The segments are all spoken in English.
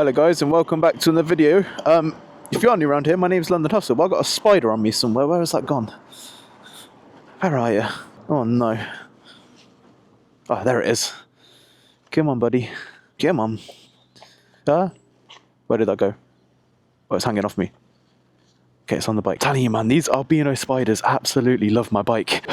Hello guys and welcome back to another video. If you are new around here, my name's London Hustle, but I've got a spider on me somewhere. Where has that gone? Where are you? Oh no. Oh, there it is. Come on, buddy. Come on. Where did that go? Oh, it's hanging off me. Okay, it's on the bike. Telling you, man, these albino spiders absolutely love my bike.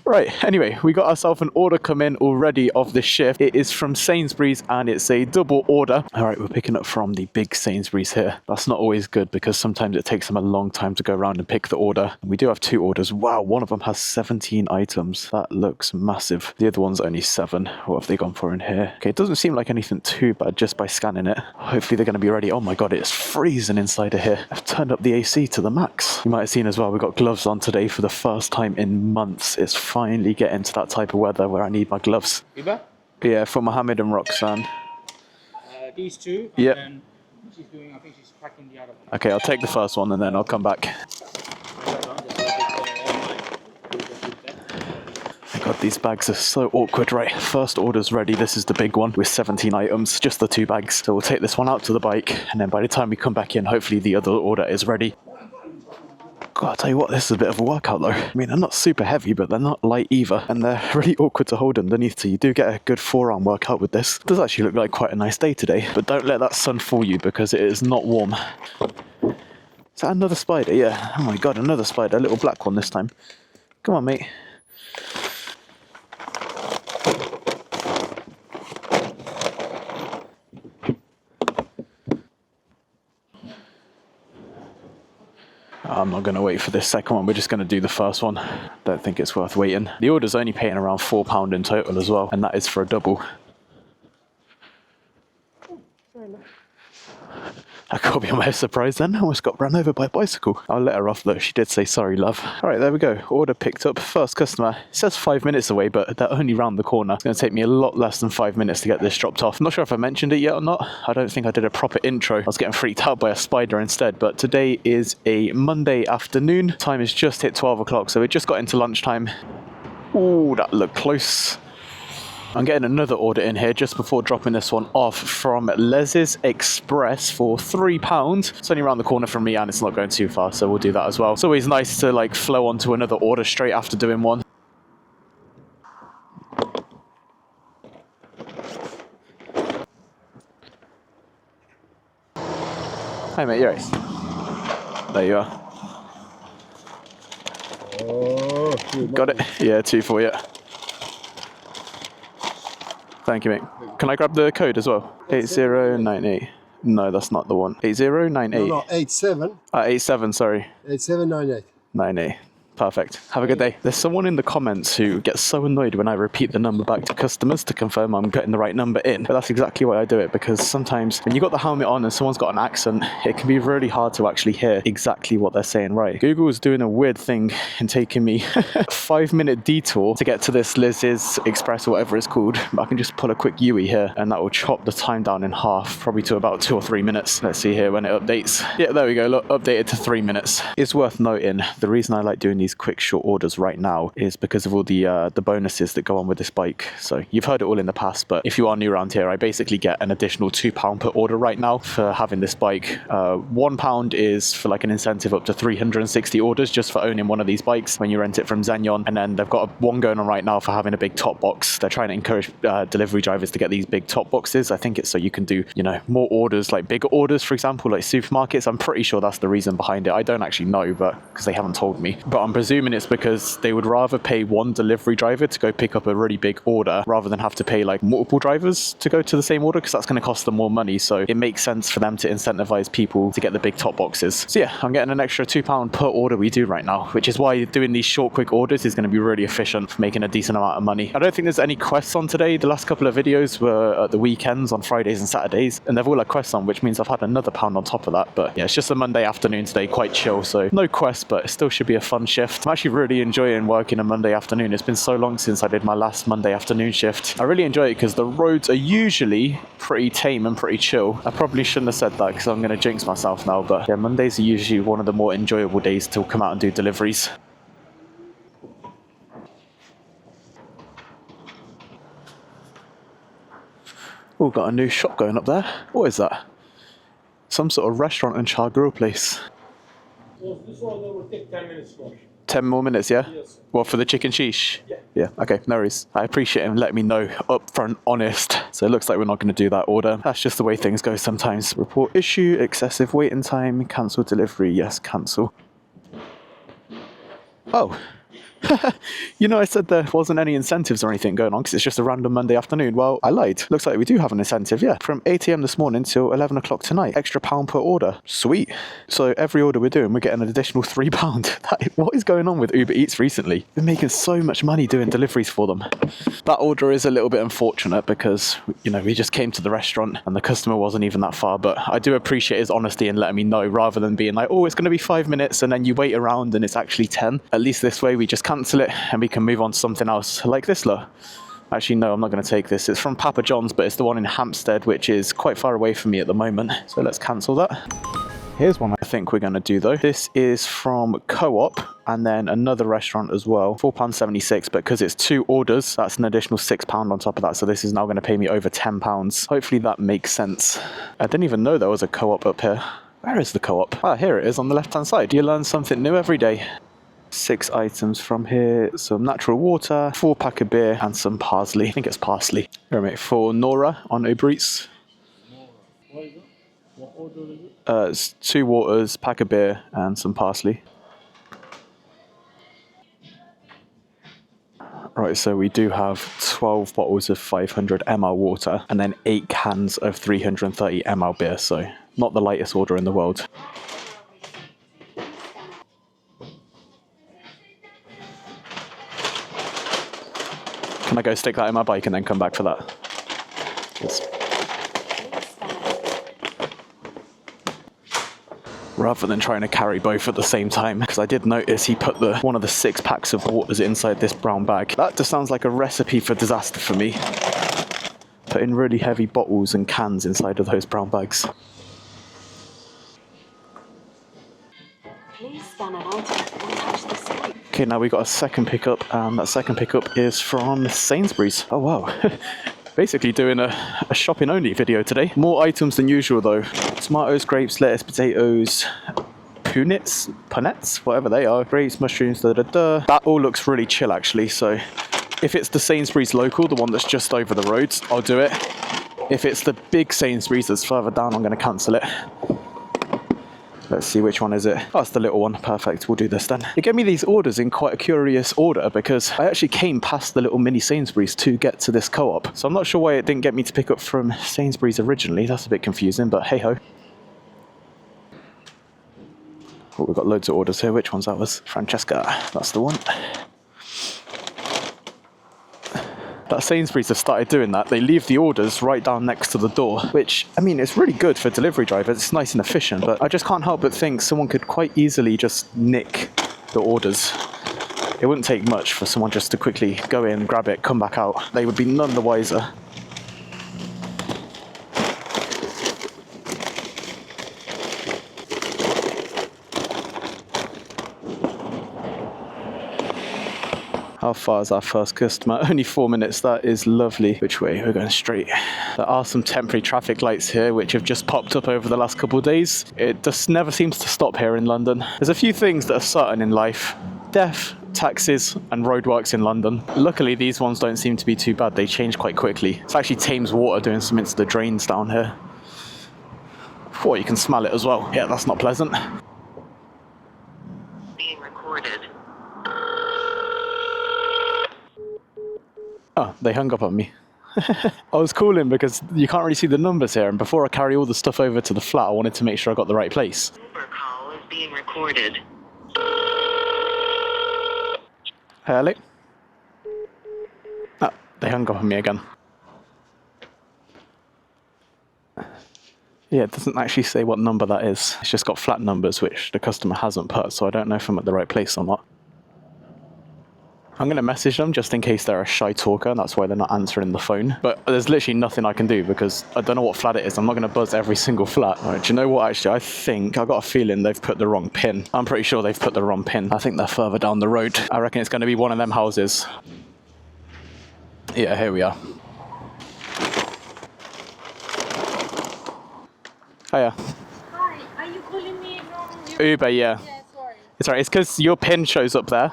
Right, anyway, we got ourselves an order come in already of the shift. It is from Sainsbury's and it's a double order. All right, we're picking up from the big Sainsbury's here. That's not always good because sometimes it takes them a long time to go around and pick the order. And we do have two orders. Wow, one of them has 17 items. That looks massive. The other one's only 7. What have they gone for in here? Okay, it doesn't seem like anything too bad just by scanning it. Hopefully they're going to be ready. Oh my God, it's freezing inside of here. I've turned up the AC to the max. You might have seen as well, we've got gloves on today for the first time in months. It's finally getting to that type of weather where I need my gloves. Uber? Yeah, for Mohammed and Roxanne. These two. Yep. And she's doing, I think she's cracking the other one. Okay, I'll take the first one and then I'll come back. God, these bags are so awkward. Right, first order's ready. This is the big one with 17 items, just the 2 bags. So we'll take this one out to the bike and then by the time we come back in, hopefully the other order is ready. God, I'll tell you what, this is a bit of a workout though. I mean, they're not super heavy, but they're not light either. And they're really awkward to hold underneath, so you do get a good forearm workout with this. It does actually look like quite a nice day today, but don't let that sun fool you because it is not warm. Is that another spider? Yeah. Oh my God, another spider. A little black one this time. Come on, mate. I'm not going to wait for this second one, we're just going to do the first one. Don't think it's worth waiting. The order's only paying around £4 in total as well, and that is for a double. I can't be on my surprise then, I almost got run over by a bicycle. I'll let her off though, she did say sorry love. Alright, there we go, order picked up, first customer. It says 5 minutes away, but they're only round the corner. It's going to take me a lot less than 5 minutes to get this dropped off. I'm not sure if I mentioned it yet or not. I don't think I did a proper intro. I was getting freaked out by a spider instead, but today is a Monday afternoon. Time has just hit 12 o'clock, so we just got into lunchtime. Ooh, that looked close. I'm getting another order in here just before dropping this one off from Les's Express for £3. It's only around the corner from me and it's not going too far, so we'll do that as well. It's always nice to like flow onto another order straight after doing one. Hi mate, you're right. There you are. Oh, got it? Yeah, 2 for you. Thank you, mate. Can I grab the code as well? 8098. No, that's not the one. 8098. No, 87. 87, sorry. 8798. 98. Perfect. Have a good day. There's someone in the comments who gets so annoyed when I repeat the number back to customers to confirm I'm getting the right number in. But that's exactly why I do it, because sometimes when you got the helmet on and someone's got an accent, it can be really hard to actually hear exactly what they're saying right. Google is doing a weird thing and taking me a 5-minute detour to get to this Liz's Express or whatever it's called. I can just pull a quick UE here and that will chop the time down in half, probably to about 2 or 3 minutes. Let's see here when it updates. Yeah, there we go. Look, updated to 3 minutes. It's worth noting, the reason I like doing these quick short orders right now is because of all the bonuses that go on with this bike. So you've heard it all in the past, but if you are new around here, I basically get an additional £2 per order right now for having this bike. £1 is for like an incentive up to 360 orders just for owning one of these bikes when you rent it from Zenyon, and then they've got one going on right now for having a big top box. They're trying to encourage delivery drivers to get these big top boxes. I think it's so you can do, you know, more orders, like bigger orders, for example, like supermarkets. I'm pretty sure that's the reason behind it. I don't actually know, but because they haven't told me, but I'm presuming it's because they would rather pay one delivery driver to go pick up a really big order rather than have to pay like multiple drivers to go to the same order, because that's going to cost them more money. So it makes sense for them to incentivize people to get the big top boxes. So yeah, I'm getting an extra £2 per order we do right now, which is why doing these short quick orders is going to be really efficient for making a decent amount of money. I don't think there's any quests on today. The last couple of videos were at the weekends on Fridays and Saturdays, and they've all had quests on, which means I've had another £1 on top of that. But yeah, it's just a Monday afternoon today, quite chill, so no quests, but it still should be a fun shift. I'm actually really enjoying working a Monday afternoon. It's been so long since I did my last Monday afternoon shift. I really enjoy it because the roads are usually pretty tame and pretty chill. I probably shouldn't have said that because I'm going to jinx myself now, but yeah, Mondays are usually one of the more enjoyable days to come out and do deliveries. Oh, got a new shop going up there. What is that? Some sort of restaurant and char grill place. So this order will take 10 minutes more. 10 more minutes, yeah? Yes. What, for the chicken sheesh? Yeah. Yeah, okay, no worries. I appreciate him letting me know upfront, honest. So it looks like we're not going to do that order. That's just the way things go sometimes. Report issue, excessive waiting time, cancel delivery, yes, cancel. Oh. You know, I said there wasn't any incentives or anything going on because it's just a random Monday afternoon. Well, I lied. Looks like we do have an incentive, yeah. From 8 AM this morning till 11 o'clock tonight. Extra £1 per order. Sweet. So every order we're doing, we're getting an additional £3. What is going on with Uber Eats recently? We're making so much money doing deliveries for them. That order is a little bit unfortunate because, you know, we just came to the restaurant and the customer wasn't even that far. But I do appreciate his honesty in letting me know rather than being like, oh, it's going to be 5 minutes and then you wait around and it's actually 10. At least this way we just cancel it and we can move on to something else like this lot. Actually, no, I'm not going to take this. It's from Papa John's, but it's the one in Hampstead, which is quite far away from me at the moment. So let's cancel that. Here's one I think we're going to do though. This is from Co-op and then another restaurant as well. £4.76, but because it's 2 orders, that's an additional £6 on top of that. So this is now going to pay me over £10. Hopefully that makes sense. I didn't even know there was a Co-op up here. Where is the Co-op? Ah, here it is on the left-hand side. You learn something new every day. 6 items from here, some natural water, 4 pack of beer, and some parsley. I think it's parsley. Here, mate, for Nora on Uber Eats. What is it? What order is it? It's 2 waters, pack of beer, and some parsley. Right, so we do have 12 bottles of 500 ml water, and then 8 cans of 330 ml beer, so not the lightest order in the world. Can I go stick that in my bike and then come back for that? Yes. Rather than trying to carry both at the same time, because I did notice he put one of the 6 packs of waters inside this brown bag. That just sounds like a recipe for disaster for me. Putting really heavy bottles and cans inside of those brown bags. Please scan an item and touch the site. Okay, now we got a second pickup, and that second pickup is from Sainsbury's. Oh wow. Basically doing a shopping only video today. More items than usual though. Tomatoes, grapes, lettuce, potatoes, punnets, whatever they are. Grapes, mushrooms, That all looks really chill actually, so if it's the Sainsbury's local, the one that's just over the road, I'll do it. If it's the big Sainsbury's that's further down, I'm going to cancel it. Let's see, which one is it? Oh, it's the little one. Perfect. We'll do this then. They gave me these orders in quite a curious order because I actually came past the little mini Sainsbury's to get to this Co-op. So I'm not sure why it didn't get me to pick up from Sainsbury's originally. That's a bit confusing, but hey ho. Oh, we've got loads of orders here. Which one's that was? Francesca. That's the one. That Sainsbury's have started doing that. They leave the orders right down next to the door, which, I mean, it's really good for delivery drivers. It's nice and efficient, but I just can't help but think someone could quite easily just nick the orders. It wouldn't take much for someone just to quickly go in, grab it, come back out. They would be none the wiser. How far is our first customer? Only 4 minutes. That is lovely. Which way? We're going straight. There are some temporary traffic lights here which have just popped up over the last couple of days. It just never seems to stop here in London. There's a few things that are certain in life. Death, taxes, and roadworks in London. Luckily, these ones don't seem to be too bad. They change quite quickly. It's actually Thames Water doing something to the drains down here. Oh, you can smell it as well. Yeah, that's not pleasant. Being recorded. Oh, they hung up on me. I was calling because you can't really see the numbers here, and before I carry all the stuff over to the flat, I wanted to make sure I got the right place. Uber call is being recorded. Hello? Oh, they hung up on me again. Yeah, it doesn't actually say what number that is. It's just got flat numbers, which the customer hasn't put, so I don't know if I'm at the right place or not. I'm going to message them just in case they're a shy talker and that's why they're not answering the phone. But there's literally nothing I can do because I don't know what flat it is. I'm not going to buzz every single flat. Right, do you know what, actually? I got a feeling they've put the wrong pin. I'm pretty sure they've put the wrong pin. I think they're further down the road. I reckon it's going to be one of them houses. Yeah, here we are. Hiya. Hi, are you calling me from Uber, yeah. Yeah, sorry. It's alright, it's because your pin shows up there.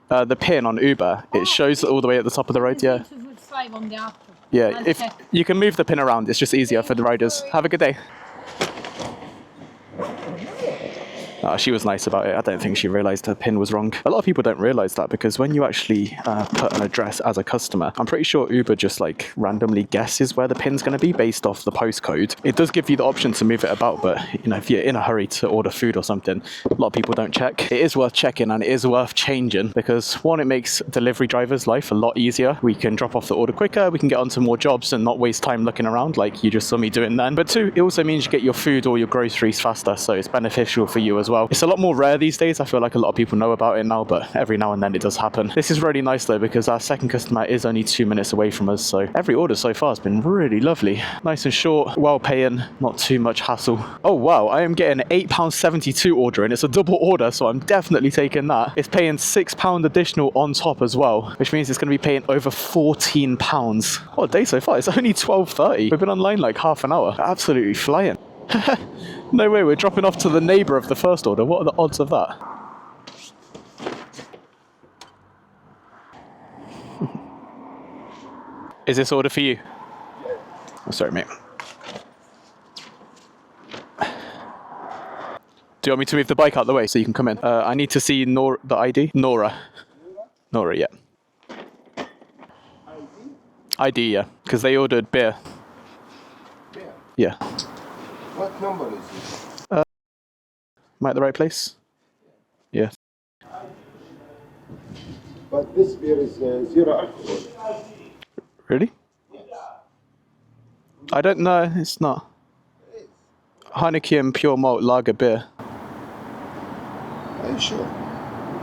Sorry? The pin on Uber, it shows all the way at the top of the road, yeah. It's 5 on the app. Yeah, I'll if check. you can move the pin around, it's just easier for the riders. Have a good day. Oh, she was nice about it. I don't think she realised her pin was wrong. A lot of people don't realise that because when you actually put an address as a customer, I'm pretty sure Uber just like randomly guesses where the pin's going to be based off the postcode. It does give you the option to move it about, but you know, if you're in a hurry to order food or something, a lot of people don't check. It is worth checking and it is worth changing because one, it makes delivery drivers' life a lot easier. We can drop off the order quicker, we can get onto more jobs and not waste time looking around like you just saw me doing then. But two, it also means you get your food or your groceries faster, so it's beneficial for you as well. It's a lot more rare these days. I feel like a lot of people know about it now, but every now and then it does happen. This is really nice though because our second customer is only 2 minutes away from us, so every order so far has been really lovely. Nice and short, well paying, not too much hassle. Oh wow, I am getting £8.72 order and it's a double order, so I'm definitely taking that. It's paying £6 additional on top as well, which means it's going to be paying over £14. What a day so far. It's only 12:30. We've been online like half an hour. Absolutely flying. No way, we're dropping off to the neighbour of the first order. What are the odds of that? Is this order for you? Oh, sorry, mate. Do you want me to move the bike out the way so you can come in? I need to see the ID. Nora, yeah. ID, yeah. Because they ordered beer. Beer? Yeah. What number is this? Am I at the right place? Yeah. But this beer is zero alcohol. Really? I don't know, it's not. Heineken Pure Malt Lager Beer. Are you sure?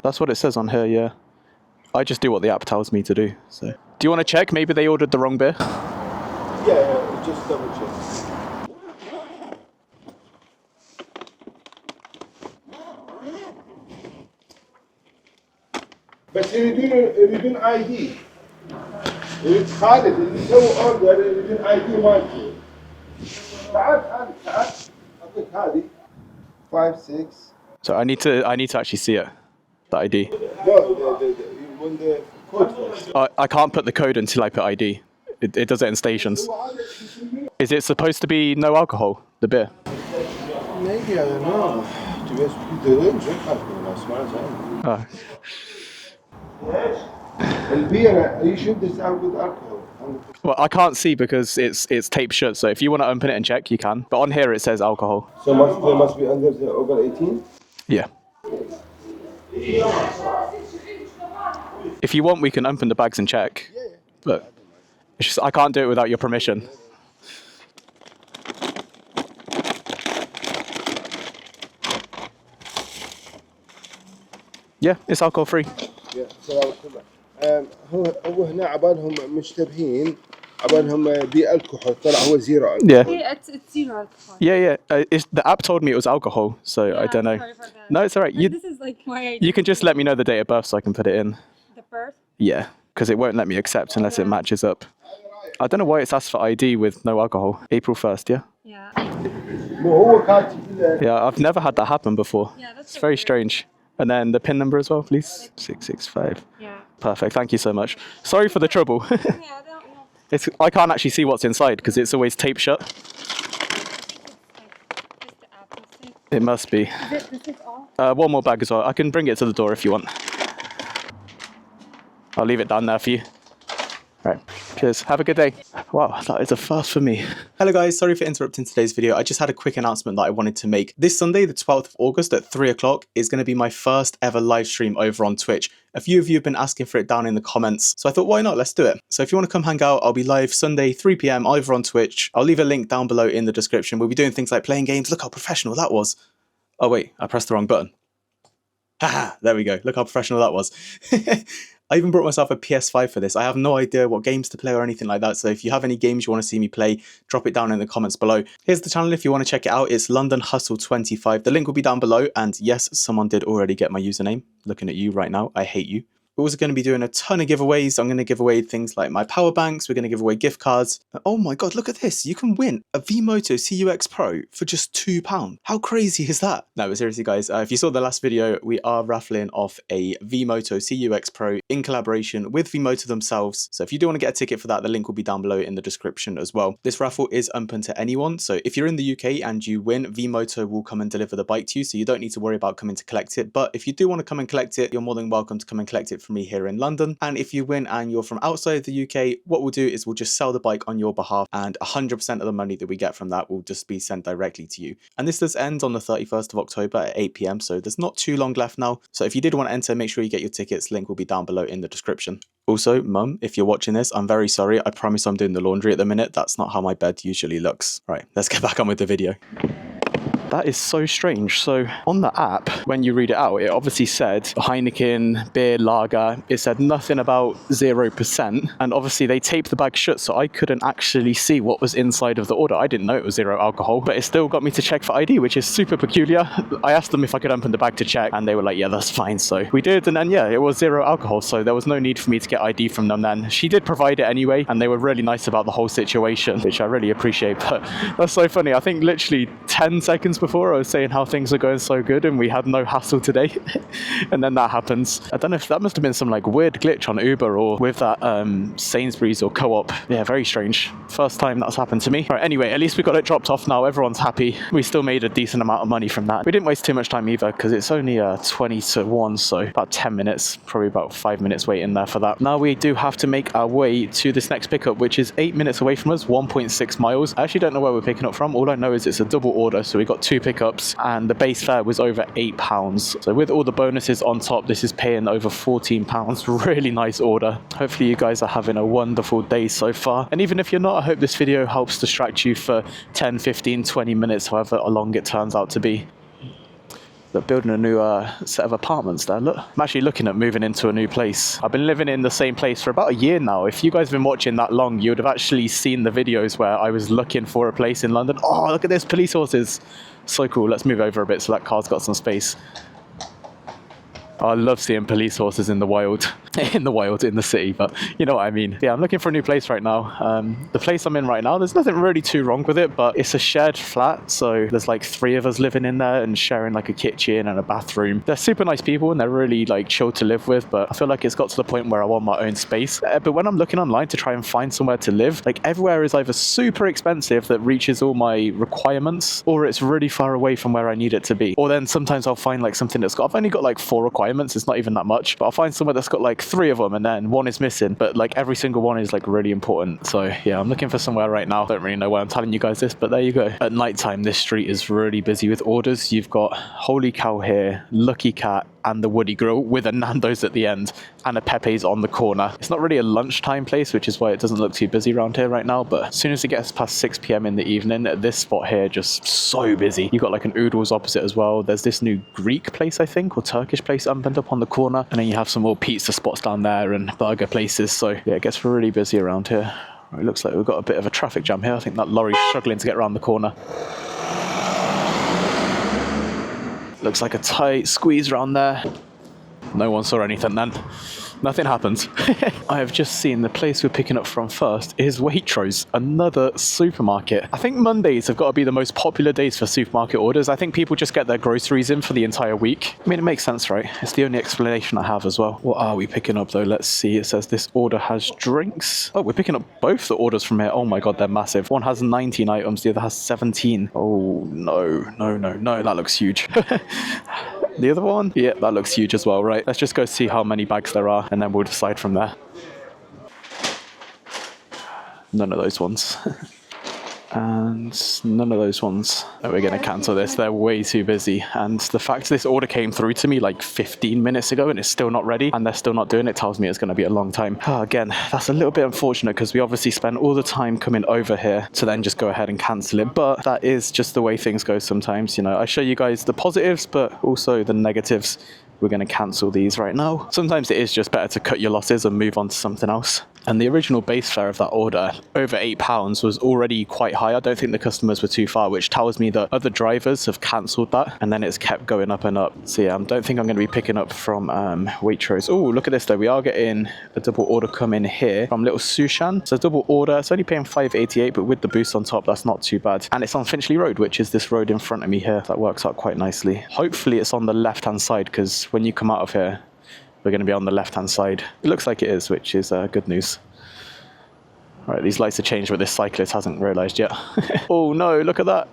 That's what it says on here, yeah. I just do what the app tells me to do, so. Do you want to check? Maybe they ordered the wrong beer? Yeah, just double check. بس يريدون اي دي. يريد خالد اللي يسوي اوردر يريدون اي دي مالته. تعال اعطيك هذه 5 6. So I need to actually see it, the ID. No, when the code first. I can't put the code until I put ID. It does it in stations. Is it supposed to be no alcohol, the beer? Maybe, I don't know. Do you drink alcohol as far as I know. Oh. البيرة you should disarm with alcohol. Well, I can't see because it's taped shut, so if you want to open it and check, you can. But on here it says alcohol. So they must be under the over 18? Yeah. If you want, we can open the bags and check. Yeah. But it's just, I can't do it without your permission. Yeah, it's alcohol free. Yeah. هو هنا عبالهم مشتبهين عبالهم بالكحول طلع هو زيرو alcohol. Yeah. Yeah, it's zero alcohol. Yeah. The app told me it was alcohol, so I don't know. Sorry for that. No, it's all right. This is like my idea. You can just let me know the date of birth so I can put it in. The birth? Yeah, because it won't let me accept unless it matches up. I don't know why it's asked for ID with no alcohol. April 1st, yeah? Yeah. وهو كاتب Yeah, I've never had that happen before. Yeah, that's It's very strange. And then the PIN number as well, please. 665. Yeah. Perfect, thank you so much. Sorry for the trouble. Yeah, I don't know. I can't actually see what's inside because it's always taped shut. I think it's just the app. Let's see. It must be. This is all? One more bag as well. I can bring it to the door if you want. I'll leave it down there for you. Right, cheers. Have a good day. Wow, that is a first for me. Hello guys, sorry for interrupting today's video. I just had a quick announcement that I wanted to make. This Sunday, the 12th of August at 3 o'clock is going to be my first ever live stream over on Twitch. A few of you have been asking for it down in the comments, so I thought, why not? Let's do it. So if you want to come hang out, I'll be live Sunday, 3 PM over on Twitch. I'll leave a link down below in the description. We'll be doing things like playing games. Look how professional that was. Oh wait, I pressed the wrong button. Haha, there we go. Look how professional that was. I even brought myself a PS5 for this. I have no idea what games to play or anything like that. So if you have any games you want to see me play, drop it down in the comments below. Here's the channel if you want to check it out. It's London Hustle 25. The link will be down below. And yes, someone did already get my username. Looking at you right now. I hate you. We're also going to be doing a ton of giveaways. I'm going to give away things like my power banks. We're going to give away gift cards. Oh my God, look at this. You can win a Vmoto CUX Pro for just £2. How crazy is that? No, but seriously guys, if you saw the last video, we are raffling off a Vmoto CUX Pro in collaboration with Vmoto themselves. So if you do want to get a ticket for that, the link will be down below in the description as well. This raffle is open to anyone. So if you're in the UK and you win, Vmoto will come and deliver the bike to you. So you don't need to worry about coming to collect it. But if you do want to come and collect it, you're more than welcome to come and collect it from me here in London. And if you win and you're from outside the UK, what we'll do is we'll just sell the bike on your behalf, and 100% of the money that we get from that will just be sent directly to you. And this does end on the 31st of October at 8 PM. So there's not too long left now. So if you did want to enter, make sure you get your tickets. Link will be down below in the description. Also, Mum, if you're watching this, I'm very sorry. I promise I'm doing the laundry at the minute. That's not how my bed usually looks. Right, let's get back on with the video. That is so strange. So on the app, when you read it out, it obviously said Heineken, beer, lager. It said nothing about 0%. And obviously they taped the bag shut, so I couldn't actually see what was inside of the order. I didn't know it was 0 alcohol, but it still got me to check for ID, which is super peculiar. I asked them if I could open the bag to check, and they were like, yeah, that's fine. So we did, and then yeah, it was 0 alcohol. So there was no need for me to get ID from them then. She did provide it anyway, and they were really nice about the whole situation, which I really appreciate. But that's so funny. I think literally 10 seconds before I was saying how things are going so good and we had no hassle today, and then that happens. I don't know if that must have been some like weird glitch on Uber or with that Sainsbury's or Co-op. Yeah, very strange. First time that's happened to me. Right, anyway, at least we got it dropped off now. Everyone's happy. We still made a decent amount of money from that. We didn't waste too much time either because it's only 20 to 1, so about 10 minutes, probably about 5 minutes waiting there for that. Now we do have to make our way to this next pickup, which is 8 minutes away from us, 1.6 miles. I actually don't know where we're picking up from. All I know is it's a double order, so we got 2 pickups, and the base fare was over £8. So with all the bonuses on top, this is paying over £14. Really nice order. Hopefully you guys are having a wonderful day so far. And even if you're not, I hope this video helps distract you for 10, 15, 20 minutes, however long it turns out to be. They're building a new set of apartments there. Look, I'm actually looking at moving into a new place. I've been living in the same place for about a year now. If you guys have been watching that long, you would have actually seen the videos where I was looking for a place in London. Oh, look at this, police horses. So cool. Let's move over a bit so that car's got some space. I love seeing police horses in the wild. In the city, but you know what I mean. Yeah, I'm looking for a new place right now. The place I'm in right now, there's nothing really too wrong with it, but it's a shared flat, so there's like 3 of us living in there and sharing like a kitchen and a bathroom. They're super nice people and they're really like chill to live with, but I feel like it's got to the point where I want my own space. But when I'm looking online to try and find somewhere to live, like everywhere is either super expensive that reaches all my requirements, or it's really far away from where I need it to be. Or then sometimes I'll find like something that's got, I've only got like 4 requirements, it's not even that much, but I'll find somewhere that's got like 3 of them and then 1 is missing, but like every single one is like really important. So yeah, I'm looking for somewhere right now. Don't really know why I'm telling you guys this, but there you go. At nighttime, this street is really busy with orders. You've got Holy Cow here, Lucky Cat, and the Woody Grill with a Nando's at the end and a Pepe's on the corner. It's not really a lunchtime place, which is why it doesn't look too busy around here right now, but as soon as it gets past 6 PM in the evening, this spot here just so busy. You've got like an Oodles opposite as well. There's this new Greek place, I think, or Turkish place opened up on the corner, and then you have some more pizza spots down there and burger places. So yeah, it gets really busy around here. It looks like we've got a bit of a traffic jam here. I think that lorry's struggling to get around the corner. Looks like a tight squeeze around there. No one saw anything then. Nothing happened. I have just seen the place we're picking up from first is Waitrose, another supermarket. I think Mondays have got to be the most popular days for supermarket orders. I think people just get their groceries in for the entire week. I mean, it makes sense, right? It's the only explanation I have as well. What are we picking up though? Let's see. It says this order has drinks. Oh, we're picking up both the orders from here. Oh my God, they're massive. One has 19 items, the other has 17. Oh, no. That looks huge. The other one? Yeah, that looks huge as well, right? Let's just go see how many bags there are, and then we'll decide from there. None of those ones. And none of those ones. Oh, we're going to cancel this. They're way too busy. And the fact this order came through to me like 15 minutes ago and it's still not ready and they're still not doing it tells me it's going to be a long time. Again, that's a little bit unfortunate because we obviously spent all the time coming over here to then just go ahead and cancel it. But that is just the way things go sometimes. You know, I show you guys the positives, but also the negatives. We're going to cancel these right now. Sometimes it is just better to cut your losses and move on to something else. And the original base fare of that order, over £8, was already quite high. I don't think the customers were too far, which tells me that other drivers have cancelled that, and then it's kept going up and up. So yeah, I don't think I'm going to be picking up from Waitrose. Oh, look at this though. We are getting a double order come in here from Little Sushan. So double order, it's only paying £5.88, but with the boost on top, that's not too bad. And it's on Finchley Road, which is this road in front of me here. That works out quite nicely. Hopefully it's on the left-hand side, because when you come out of here, we're going to be on the left-hand side. It looks like it is, which is good news. All right, these lights have changed, but this cyclist hasn't realised yet. Oh no, look at that.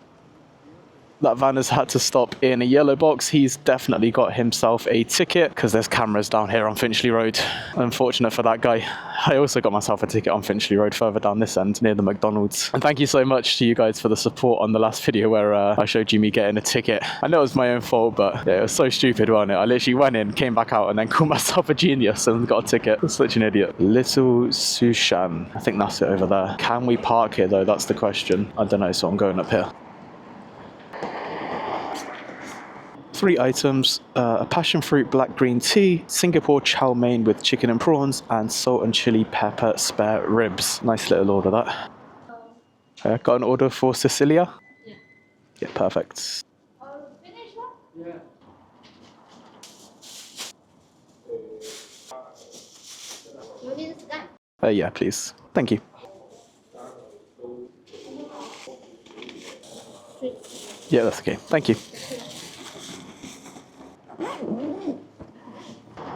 That van has had to stop in a yellow box. He's definitely got himself a ticket because there's cameras down here on Finchley Road. Unfortunate for that guy. I also got myself a ticket on Finchley Road further down this end near the McDonald's. And thank you so much to you guys for the support on the last video where I showed you me getting a ticket. I know it was my own fault, but yeah, it was so stupid, wasn't it? I literally went in, came back out, and then called myself a genius and got a ticket. I'm such an idiot. Little Sushan. I think that's it over there. Can we park here though? That's the question. I don't know, so I'm going up here. 3 items, a passion fruit black green tea, Singapore chow mein with chicken and prawns, and salt and chili pepper spare ribs. Nice little order that. Got an order for Cecilia? Yeah. Yeah, perfect. Finish one? Yeah. You need a scan? Yeah, please. Thank you. Yeah, that's okay. Thank you.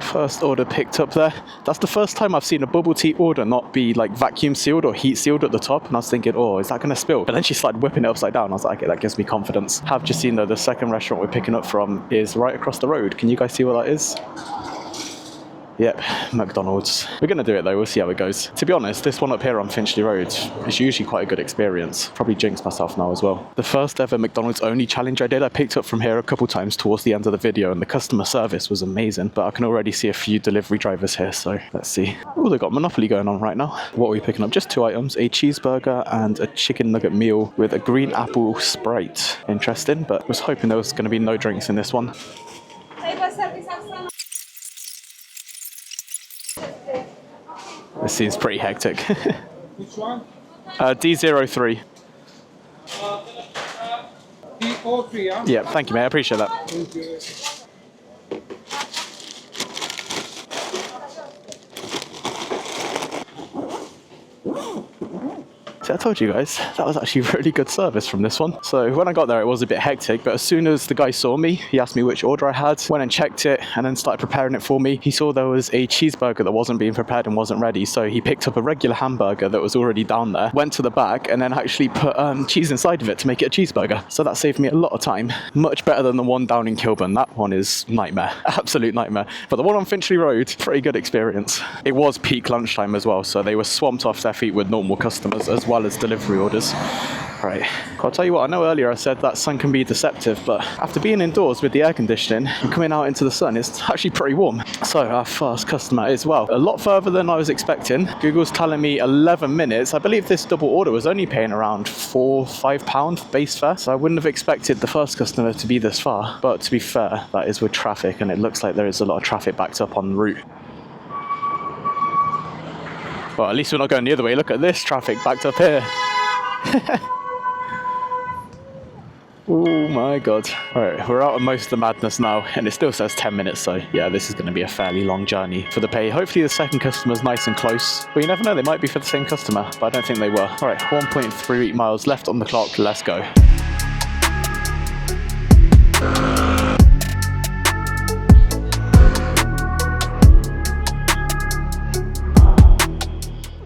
First order picked up there. That's the first time I've seen a bubble tea order not be like vacuum sealed or heat sealed at the top, and I was thinking, oh, is that going to spill? But then she started whipping it upside down. I was like, okay, that gives me confidence. Have just seen though, the second restaurant we're picking up from is right across the road. Can you guys see what that is? Yep, McDonald's. We're going to do it though, we'll see how it goes. To be honest, this one up here on Finchley Road is usually quite a good experience. Probably jinxed myself now as well. The first ever McDonald's only challenge I did, I picked up from here a couple times towards the end of the video, and the customer service was amazing. But I can already see a few delivery drivers here, so let's see. Oh, they've got Monopoly going on right now. What are we picking up? Just 2 items, a cheeseburger and a chicken nugget meal with a green apple Sprite. Interesting, but I was hoping there was going to be no drinks in this one. This seems pretty hectic. Which one? D03. POV, yeah? Yeah, thank you, mate. I appreciate that. Thank you. See, I told you guys, that was actually really good service from this one. So when I got there, it was a bit hectic, but as soon as the guy saw me, he asked me which order I had, went and checked it, and then started preparing it for me. He saw there was a cheeseburger that wasn't being prepared and wasn't ready, so he picked up a regular hamburger that was already down there, went to the back, and then actually put cheese inside of it to make it a cheeseburger. So that saved me a lot of time. Much better than the one down in Kilburn. That one is nightmare. Absolute nightmare. But the one on Finchley Road, pretty good experience. It was peak lunchtime as well, so they were swamped off their feet with normal customers as well as delivery orders. Right, I'll tell you what, I know earlier I said that sun can be deceptive, but after being indoors with the air conditioning and coming out into the sun, it's actually pretty warm. So our first customer is, well, a lot further than I was expecting. Google's telling me 11 minutes. I believe this double order was only paying around £4-5 base fare, so I wouldn't have expected the first customer to be this far. But to be fair, that is with traffic, and it looks like there is a lot of traffic backed up on the route. Well, at least we're not going the other way. Look at this traffic backed up here. Oh my god. Alright, we're out of most of the madness now, and it still says 10 minutes, so yeah, this is going to be a fairly long journey for the pay. Hopefully the second customer's nice and close, but you never know, they might be for the same customer, but I don't think they were. Alright, 1.3 miles left on the clock, let's go.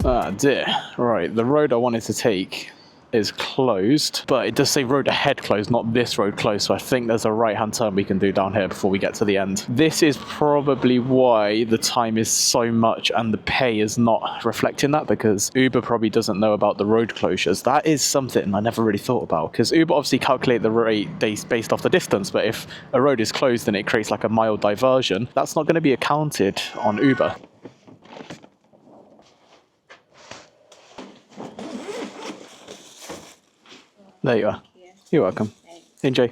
Ah dear. Right, the road I wanted to take is closed, but it does say road ahead closed, not this road closed, so I think there's a right hand turn we can do down here before we get to the end. This is probably why the time is so much and the pay is not reflecting that, because Uber probably doesn't know about the road closures. That is something I never really thought about, because Uber obviously calculate the rate based off the distance, but if a road is closed and it creates like a mile diversion, that's not going to be accounted on Uber. There you are. Yeah. You're welcome. Thanks. Enjoy.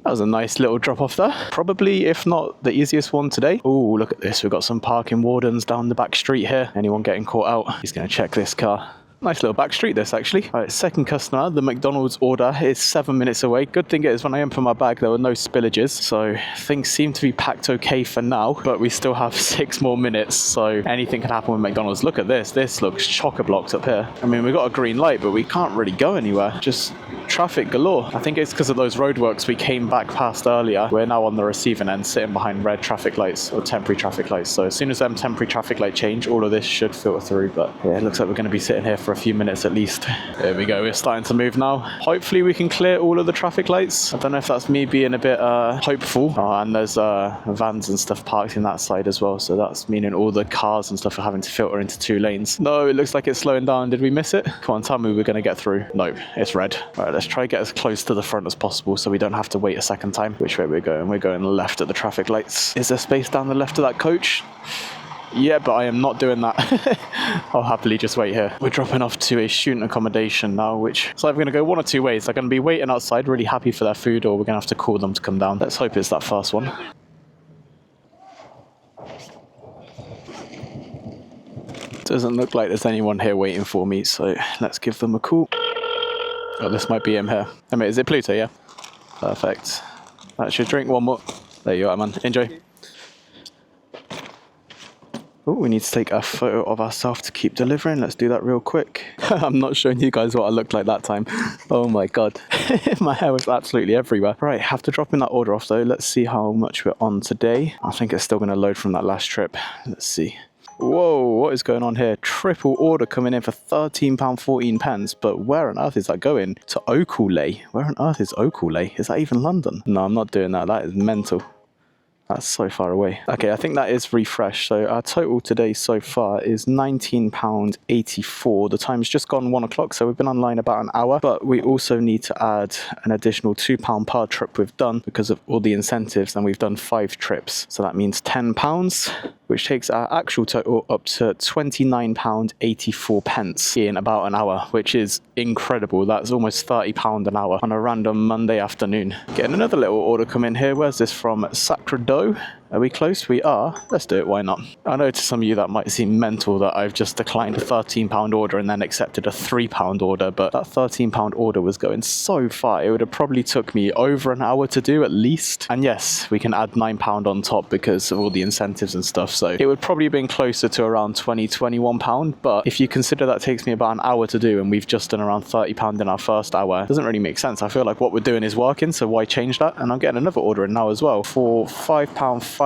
That was a nice little drop off there. Probably, if not the easiest one today. Oh, look at this. We've got some parking wardens down the back street here. Anyone getting caught out? He's going to check this car. Nice little back street this actually. All right, second customer. The McDonald's order is 7 minutes away. Good thing is when I opened my bag there were no spillages, so things seem to be packed okay for now, but we still have 6 more minutes, so anything can happen with McDonald's. Look at this. This looks chock-a-blocked up here. I mean, we got a green light, but we can't really go anywhere. Just traffic galore. I think it's because of those roadworks we came back past earlier. We're now on the receiving end, sitting behind red traffic lights or temporary traffic lights. So as soon as them temporary traffic light change, all of this should filter through. But yeah, it looks like we're going to be sitting here for a few minutes at least. There we go. We're starting to move now. Hopefully we can clear all of the traffic lights. I don't know if that's me being a bit hopeful. And there's vans and stuff parked in that side as well. So that's meaning all the cars and stuff are having to filter into 2 lanes. No, it looks like it's slowing down. Did we miss it? Come on, tell me we're going to get through. No, it's red. All right, let's try to get as close to the front as possible so we don't have to wait a second time. Which way we're going? We're going left at the traffic lights. Is there space down the left of that coach? Yeah, but I am not doing that. I'll happily just wait here. We're dropping off to a student accommodation now, which is either going to go one or 2 ways. They're going to be waiting outside, really happy for their food, or we're going to have to call them to come down. Let's hope it's that first one. Doesn't look like there's anyone here waiting for me, so let's give them a call. Oh, this might be him here. I mean, is it Pluto? Yeah. Perfect. That should drink one more. There you are, man. Enjoy. Oh, we need to take a photo of ourselves to keep delivering. Let's do that real quick. I'm not showing you guys what I looked like that time. Oh my god. My hair was absolutely everywhere. Right, have to drop in that order off though. Let's see how much we're on today. I think it's still going to load from that last trip. Let's see. Whoa, what is going on here? Triple order coming in for £13.14. But where on earth is that going? To Oakley. Where on earth is Oakley? Is that even London? No, I'm not doing that. That is mental. That's so far away. Okay, I think that is refreshed. So our total today so far is £19.84. The time's just gone 1 o'clock, so we've been online about an hour. But we also need to add an additional £2 per trip we've done because of all the incentives, and we've done 5 trips. So that means £10, which takes our actual total up to £29.84 in about an hour, which is incredible. That's almost £30 an hour on a random Monday afternoon. Getting another little order come in here. Where's this from? Sacramento. Are we close? We are. Let's do it. Why not? I know to some of you that might seem mental that I've just declined a £13 order and then accepted a £3 order, but that £13 order was going so far. It would have probably took me over an hour to do at least. And yes, we can add £9 on top because of all the incentives and stuff. So it would probably have been closer to around £20, £21. But if you consider that takes me about an hour to do and we've just done around £30 in our first hour, it doesn't really make sense. I feel like what we're doing is working, so why change that? And I'm getting another order in now as well for £5.05.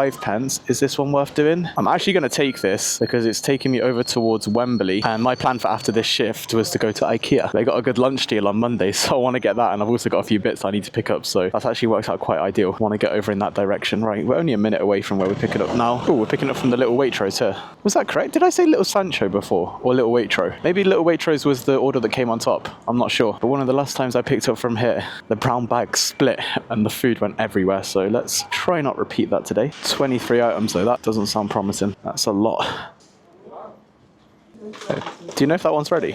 Is this one worth doing? I'm actually going to take this because it's taking me over towards Wembley, and my plan for after this shift was to go to IKEA. They got a good lunch deal on Monday, so I want to get that, and I've also got a few bits I need to pick up, so that's actually works out quite ideal. I want to get over in that direction. Right, we're only a minute away from where we're picking up now. Oh, we're picking up from the little Waitrose here. Was that correct? Did I say Little Sancho before, or Little Waitrose? Maybe Little Waitrose was the order that came on top. I'm not sure, but one of the last times I picked up from here, the brown bag split and the food went everywhere, so let's try not repeat that today. 23 items though, that doesn't sound promising. That's a lot. Do you know if that one's ready?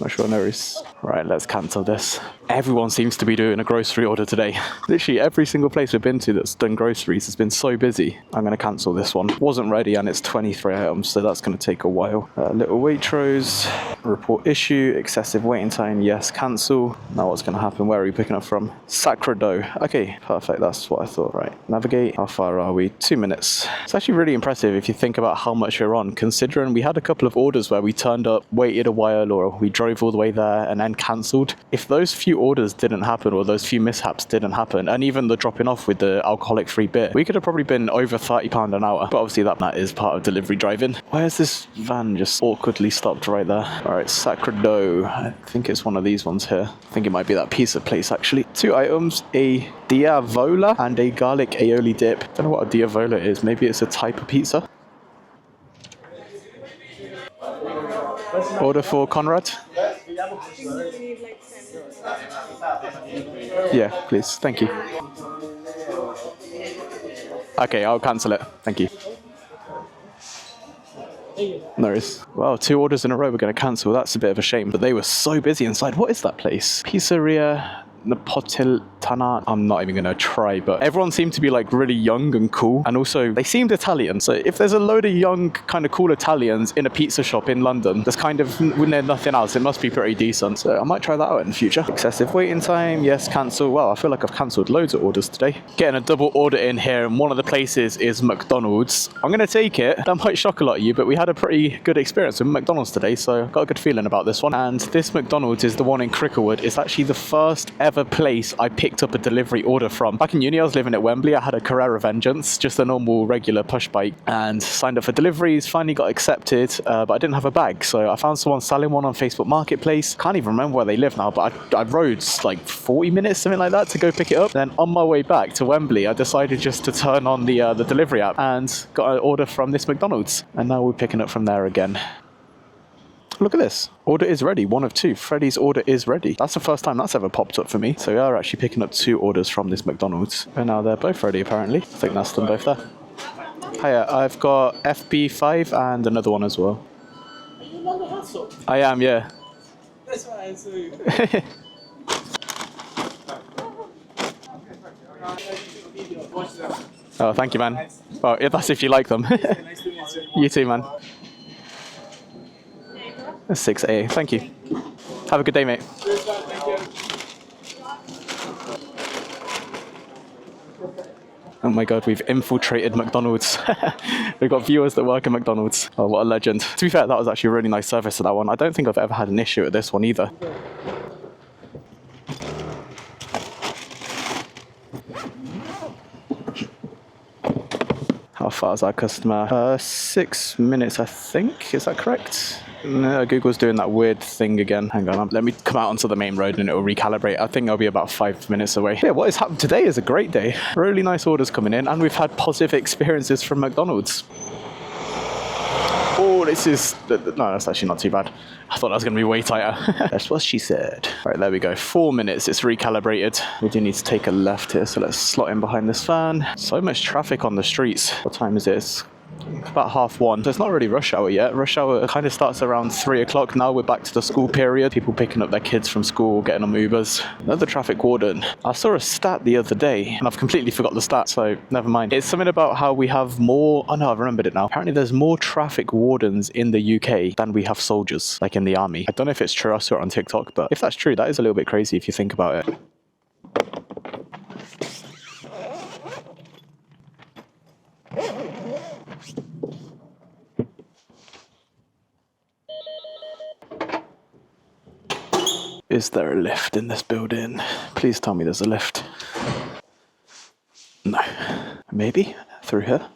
Not sure, no worries. Right, let's cancel this. Everyone seems to be doing a grocery order today. Literally every single place we've been to that's done groceries has been so busy. I'm going to cancel this one. Wasn't ready and it's 23 items, so that's going to take a while. Little Waitrose, report issue, excessive waiting time, yes, cancel. Now what's going to happen? Where are we picking up from? Sacramento. Okay, perfect, that's what I thought. Right, navigate. How far are we? 2 minutes. It's actually really impressive if you think about how much you're on, considering we had a couple of orders where we turned up, waited a while, or we drove all the way there and then cancelled. If those few orders didn't happen, or those few mishaps didn't happen, and even the dropping off with the alcoholic free beer, we could have probably been over £30 an hour. But obviously that is part of delivery driving. Why is this van just awkwardly stopped right there? Alright, Sacramento. I think it's one of these ones here. I think it might be that pizza place actually. 2 items, a diavola and a garlic aioli dip. Don't know what a diavola is. Maybe it's a type of pizza. Order for Conrad? Yeah, please. Thank you. Okay, I'll cancel it. Thank you. No worries. Wow, 2 orders in a row we're going to cancel. That's a bit of a shame. But they were so busy inside. What is that place? Pizzeria Napolitana. I'm not even gonna try, but everyone seemed to be like really young and cool, and also they seemed Italian. So if there's a load of young, kind of cool Italians in a pizza shop in London, there's kind of when there's nothing else, it must be pretty decent. So I might try that out in the future. Excessive waiting time, yes, cancel. Well, I feel like I've cancelled loads of orders today. Getting a double order in here, and one of the places is McDonald's. I'm gonna take it. That might shock a lot of you, but we had a pretty good experience with McDonald's today, so I've got a good feeling about this one. And this McDonald's is the one in Cricklewood. It's actually the first ever place I picked up a delivery order from. Back in uni, I was living at Wembley. I had a Carrera Vengeance, just a normal regular push bike, and signed up for deliveries. Finally got accepted, but I didn't have a bag, so I found someone selling one on Facebook Marketplace. Can't even remember where they live now, but I rode like 40 minutes, something like that, to go pick it up. Then on my way back to Wembley, I decided just to turn on the delivery app and got an order from this McDonald's, and now we're picking up from there again. Look at this. Order is ready. 1 of 2. Freddy's order is ready. That's the first time that's ever popped up for me. So we are actually picking up 2 orders from this McDonald's. And now they're both ready, apparently. I think that's them both there. Hiya, I've got FB5 and another one as well. Are you not the hustle? I am, yeah. That's why I say. Watch that. Oh, thank you, man. Well, yeah, that's if you like them. Nice to meet you. You too, man. 6A. Thank you. Have a good day, mate. Thank you. Oh my god, we've infiltrated McDonald's. We've got viewers that work at McDonald's. Oh, what a legend. To be fair, that was actually a really nice service to that one. I don't think I've ever had an issue with this one either. How far is our customer? 6 minutes, I think. Is that correct? No, Google's doing that weird thing again. Hang on, let me come out onto the main road and it'll recalibrate. I think I'll be about 5 minutes away. Yeah, what has happened today is a great day. Really nice orders coming in, and we've had positive experiences from McDonald's. Oh, this is... No, that's actually not too bad. I thought that was going to be way tighter. That's what she said. Right, there we go. 4 minutes, it's recalibrated. We do need to take a left here, so let's slot in behind this van. So much traffic on the streets. What time is this? About 1:30. So it's not really rush hour yet. Rush hour kind of starts around 3 o'clock. Now we're back to the school period. People picking up their kids from school, getting on Ubers. Another traffic warden. I saw a stat the other day, and I've completely forgot the stat, so never mind. It's something about how we have more... Oh no, I've remembered it now. Apparently there's more traffic wardens in the UK than we have soldiers, like in the army. I don't know if it's true. I saw it on TikTok, but if that's true, that is a little bit crazy if you think about it. Is there a lift in this building? Please tell me there's a lift. No. Maybe? Through here?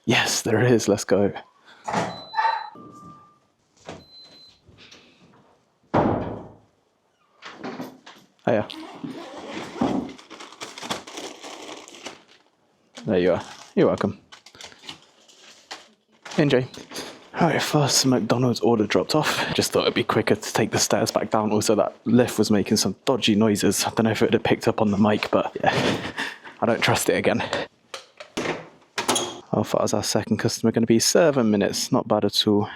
Yes, there is. Let's go. Hiya. There you are. You're welcome. Enjoy. Alright, first McDonald's order dropped off. Just thought it'd be quicker to take the stairs back down. Also, that lift was making some dodgy noises. I don't know if it would have picked up on the mic, but yeah, I don't trust it again. How far is our second customer going to be? 7 minutes. Not bad at all.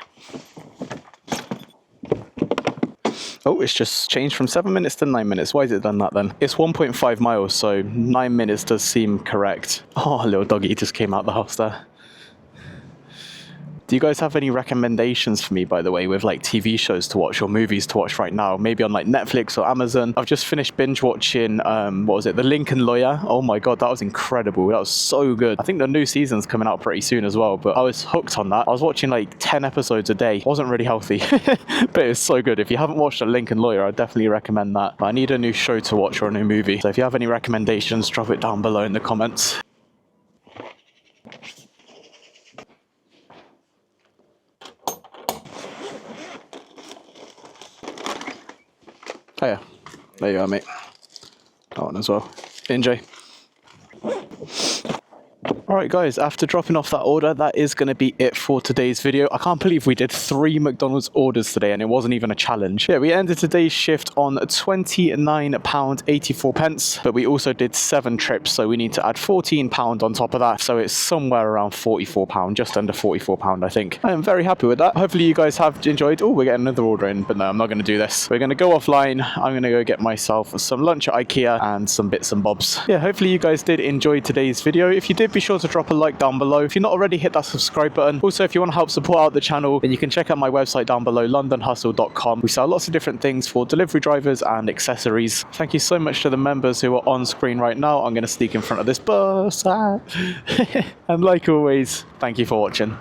Oh, it's just changed from 7 minutes to 9 minutes. Why has it done that then? It's 1.5 miles, so 9 minutes does seem correct. Oh, a little doggy just came out the house there. Do you guys have any recommendations for me, by the way, with like TV shows to watch or movies to watch right now? Maybe on like Netflix or Amazon. I've just finished binge watching, what was it? The Lincoln Lawyer. Oh my God, that was incredible. That was so good. I think the new season's coming out pretty soon as well, but I was hooked on that. I was watching like 10 episodes a day. Wasn't really healthy, but it's so good. If you haven't watched The Lincoln Lawyer, I definitely recommend that. But I need a new show to watch or a new movie. So if you have any recommendations, drop it down below in the comments. Oh yeah, there you are, mate. That one as well. Enjoy. Alright, Alright guys, after dropping off that order, that is going to be it for today's video. I can't believe we did 3 McDonald's orders today and it wasn't even a challenge. Yeah, we ended today's shift on £29.84, but we also did 7 trips, so we need to add £14 on top of that. So it's somewhere around £44, just under £44 I think. I am very happy with that. Hopefully you guys have enjoyed. Oh, we're getting another order in, but no, I'm not going to do this. We're going to go offline. I'm going to go get myself some lunch at IKEA and some bits and bobs. Yeah, hopefully you guys did enjoy today's video. If you did, be sure to drop a like down below. If you're not already, hit that subscribe button. Also, if you want to help support out the channel, then you can check out my website down below, londonhustle.com. We sell lots of different things for delivery drivers and accessories. Thank you so much to the members who are on screen right now. I'm going to sneak in front of this bus. And like always, thank you for watching.